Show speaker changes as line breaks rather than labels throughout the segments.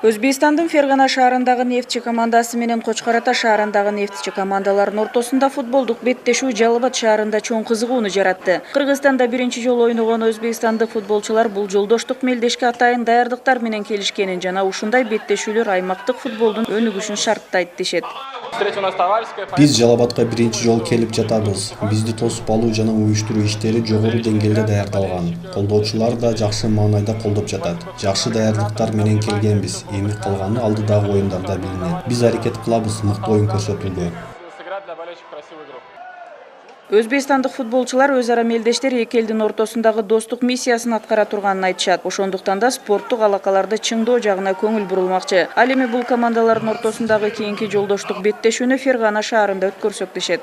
Өзбекстандын Фергана шаарындагы Нефтчи командасы менен Кочкор Ата шаарындагы Нефтчи командаларынын ортосунда футболдук беттешүү Жалал Абад шаарында чоң кызыгууну жаратты. Кыргызстанда биринчи жолу ойногон өзбекстандык футболчулар бул жолдоштук мелдешке атайын даярдыктар менен келишкенин жана ушундай беттешүүлөр аймактык футболдун өнүгүшүн шарттайт дешет.
Биз Жалал Абадка биринчи жолу келип жатабыз. Бизди тосуп алуу жана уюштуруу иштери жогору деңгээлде даярдалган. Колдоочулар да жакшы маанайда колдоп жатат. Жакшы даярдыктар менен келгенбиз. Эми калганы алдыдагы оюндарда билинет. Биз аракет кылабыз мыкты оюн көрсөтүүгө.
Өзбекстандык футболчулар өз ара мелдештер эки элдин ортосундагы достук миссиясын аткара турганын айтышат. Ошондуктан да спорттук алакаларды чыңдоо жагына көңүл бурулмакчы. Ал эми бул командалардын ортосундагы кийинки жолдоштук беттешүүнү Фергана шаарында өткөрсөк дешет.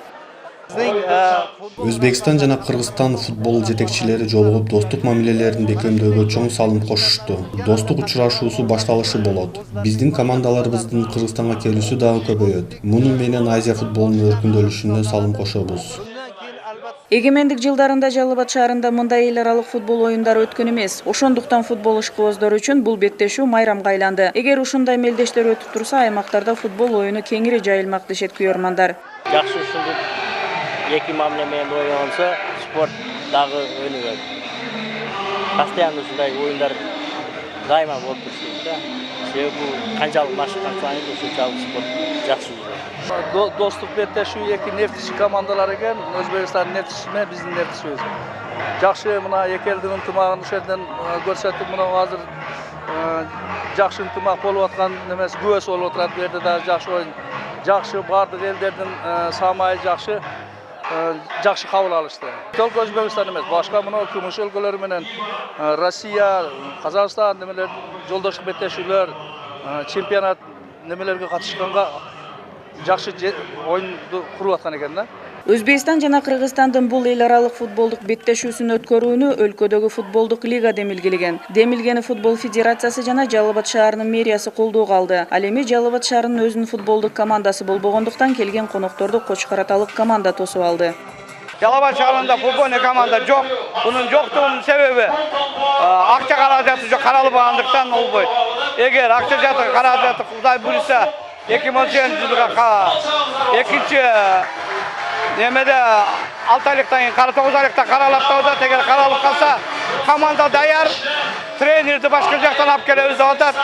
Өзбекстан жана Кыргызстан футбол жетекчилери жолугуп достук мамилелерин бекемдөөгө чоң салым кошушту. Достук учурашуусу башталышы болот. Биздин командаларыбыздын Кыргызстанга келүүсү дагы көбөйөт. Муну менен Азия футболунун өркүндөлүшүнө салым кошобуз.
Эгемендик жылдарында Жалал Абад шаарында мындай эл аралык футбол оюндары өткөн эмес. Ошондуктан футбол ишкыбоздору үчүн бул беттешүү майрамга айланды. Эгер ушундай мелдештер өтүп турса, аймактарда футбол оюну кеңири жайылмак дешет күйөрмандар.
Жакшы ушундай эки мамиле менен ойнолсо, спорт дагы өнүгөт. Постоянно ушундай оюндар дайыма болуп турsun да. Себеби канчалык машык кылсаңыз, ушунчалык спорт жакшы жүрөт.
Достук беттешүү эки нефтчи командалар экен. Өзбекстан нефтчиси менен биздин нефтчибиз. Жакшы мына эки элдин ынтымагын ушул жерден көрсөтүп, мына азыр жакшы ынтымак болуп аткан немеси күбөсү болуп атат. Бу жерде да жакшы оюн, жакшы бардык элдердин самайы жакшы, жакшы кабыл алышты. Только Өзбекстан эмес, башка мына күмүш өлкөлөр менен Россия, Казакстан немелер жолдоштук беттешүүлөр, чемпионат немелерге катышканга жакшы оюнду куруп аткан экен да.
Өзбекстан жана Кыргызстандын бул эл аралык футболдук беттешүүсүн өткөрүүнү өлкөдөгү футболдук лига демилгелеген. Демилгени футбол федерациясы жана Жалал Абад шаарынын мэриясы колдоого алды. Ал эми Жалал Абад шаарынын өзүнүн футболдук командасы болбогондуктан келген конокторду Кочкор Аталык команда тосуп алды.
Жалал Абад шаарында футбольный команда жок. Бунун жоктугунун себеби акча каражаты жок, каралбагандыктан болбойт. Эгер акча жаты каражаты Кудай буйруса 2010 жылга экинчи немеде 6 айлыктан кийин 9 айлыкта каралат да, эгер каралып калса команда даяр, тренерди башка жактан алып келебиз деп атат.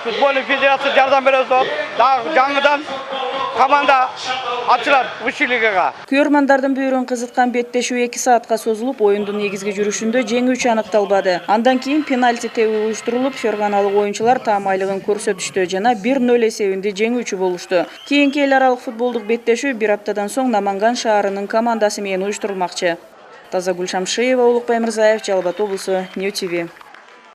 Футбольный федерация жардам беребиз деп атат. Дагы жаңыдан команда ачылат училигага.
Күйөрмандардын бүйүрүн кызыткан беттешүү 2 саатка созулуп, оюндун негизги жүрүшүндө жеңүүчү аныкталбады. Андан кийин пенальти тебүү уюштурулуп, ферганалык оюнчулар таамайлыгын көрсөтүштү жана 1-0 эсебинде жеңүүчү болушту. Кийинки эл аралык футболдук беттешүү 1 аптадан соң Наманган шаарынын командасы менен уюштурулмакчы. Тазагүл Шамшиева, Улукбай Мырзаев, Жалал Абад облусу, Нью ТВ.